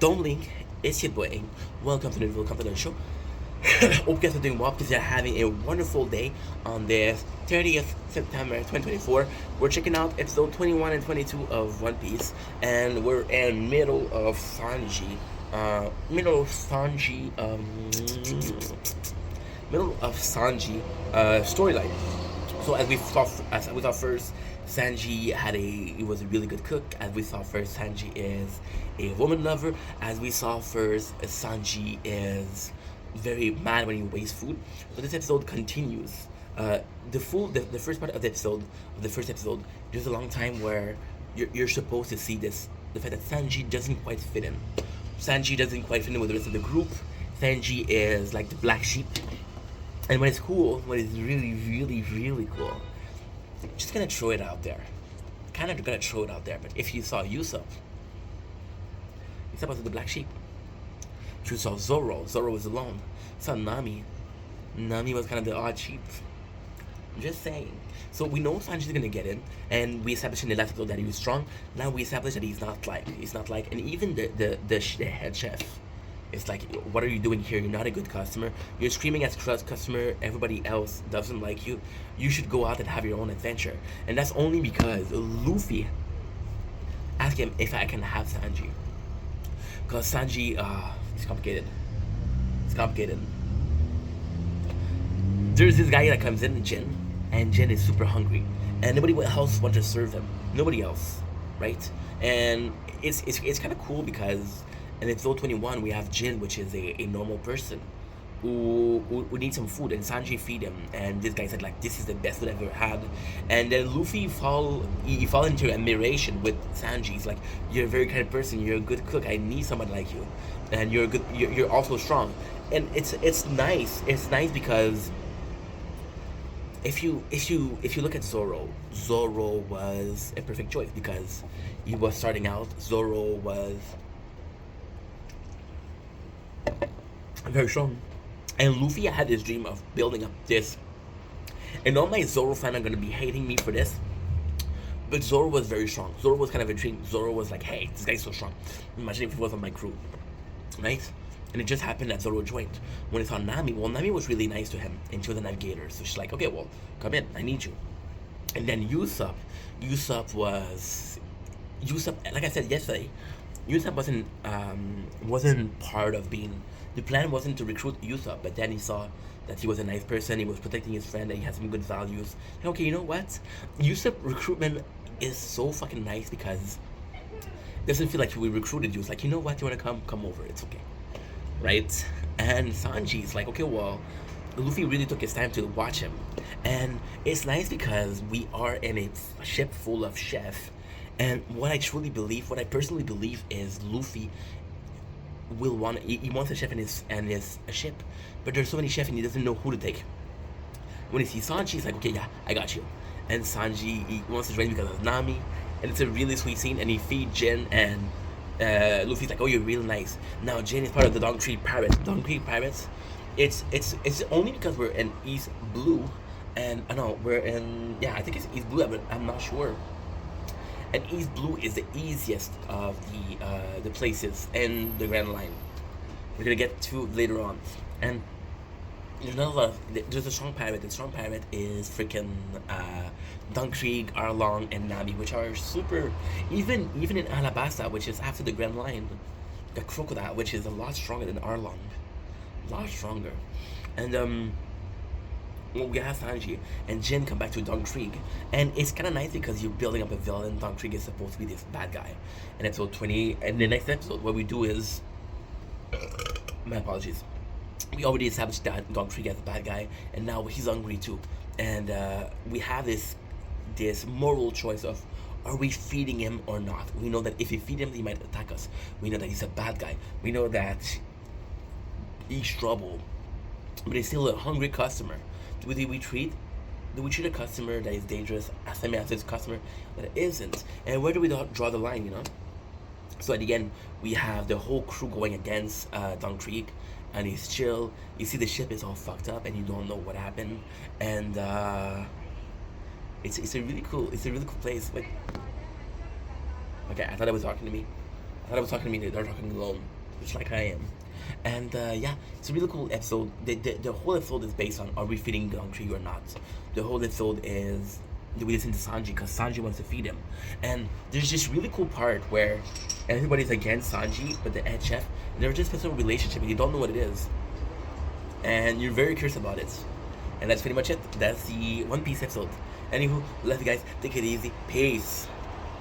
Link, it's your boy. Welcome to the show. Hope you guys are doing well because you're having a wonderful day on this 30th September 2024. We're checking out episode 21 and 22 of One Piece, and we're in middle of Sanji storyline. So as we saw first, Sanji he was a really good cook. As we saw first, Sanji is a woman lover. As we saw first, Sanji is very mad when he wastes food. So this episode continues. The first part of the first episode, there's a long time where you're supposed to see the fact that Sanji doesn't quite fit in. Sanji doesn't quite fit in with the rest of the group. Sanji is like the black sheep. And when it's really, really, really cool, just gonna throw it out there. Kind of gonna throw it out there, but if you saw Usopp was the black sheep. If you saw Zoro was alone. You saw Nami was kind of the odd sheep. I'm just saying. So we know Sanji's gonna get in, and we established in the last episode that he was strong. Now we established that he's not like, and even the head chef. It's like, what are you doing here? You're not a good customer. You're screaming as customer. Everybody else doesn't like you. You should go out and have your own adventure. And that's only because Luffy asked him if I can have Sanji. Because Sanji, it's complicated. It's complicated. There's this guy that comes in, Jin, and Jin is super hungry. And nobody else wants to serve him. Nobody else, right? And it's kind of cool because in episode 21, we have Jin, which is a normal person who needs some food, and Sanji feed him, and this guy said like, this is the best food I've ever had. And then Luffy fall into admiration with Sanji. He's like, you're a very kind person, you're a good cook, I need somebody like you, and you're also strong. And it's nice because if you look at Zoro was a perfect choice because he was starting out. Zoro was very strong, and Luffy had this dream of building up this. And all my Zoro fans are gonna be hating me for this, but Zoro was very strong. Zoro was kind of a dream. Zoro was like, hey, this guy's so strong. Imagine if he was on my crew, right? And it just happened that Zoro joined. When he saw Nami, well, Nami was really nice to him, and she was a navigator, so she's like, okay, well, come in, I need you. And then Usopp, like I said yesterday, Usopp wasn't part of being. The plan wasn't to recruit Usopp, but then he saw that he was a nice person. He was protecting his friend. That he had some good values. And okay, you know what? Usopp recruitment is so fucking nice because it doesn't feel like we recruited you. It's like, you know what? You wanna come over. It's okay, right? And Sanji's like, okay, well, Luffy really took his time to watch him, and it's nice because we are in a ship full of chefs. And what I personally believe is Luffy he wants a chef in his ship, but there's so many chefs and he doesn't know who to take. When he sees Sanji, he's like, okay, yeah, I got you. And Sanji, he wants to join because of Nami, and it's a really sweet scene. And he feeds Jin, and Luffy's like, oh, you're really nice. Now Jin is part of the Don Creek Pirates. It's only because we're in East Blue, and I know I think it's East Blue, but I'm not sure. And East Blue is the easiest of the places in the Grand Line. We're gonna get to later on. And there's a strong pirate. The strong pirate is freaking Don Krieg, Arlong, and Nami, which are super. Even in Alabasta, which is after the Grand Line, the Crocodile, which is a lot stronger than Arlong, a lot stronger. And well, we have Sanji and Jin come back to Don Krieg, and it's kind of nice because you're building up a villain. Don Krieg is supposed to be this bad guy. In episode 20, and the next episode, what we do is, my apologies, we already established that Don Krieg as a bad guy, and now he's hungry too. And we have this moral choice of, are we feeding him or not? We know that if we feed him, he might attack us. We know that he's a bad guy. We know that he's trouble, but he's still a hungry customer. Do we treat a customer that is dangerous as same as this customer that isn't? And where do we draw the line, you know? So at the end, we have the whole crew going against Don Krieg, and he's chill. You see the ship is all fucked up, and you don't know what happened. And it's a really cool place. Like, okay, I thought it was talking to me. I thought I was talking to me. They're talking alone, just like I am. And yeah, it's a really cool episode. The whole episode is based on, are we feeding Don Krieg or not? The whole episode is, do we listen to Sanji because Sanji wants to feed him? And there's this really cool part where everybody's against Sanji, but the head chef, they're just in a relationship and you don't know what it is, and you're very curious about it. And that's pretty much it. That's the One Piece episode. Anywho, love you guys. Take it easy. Peace.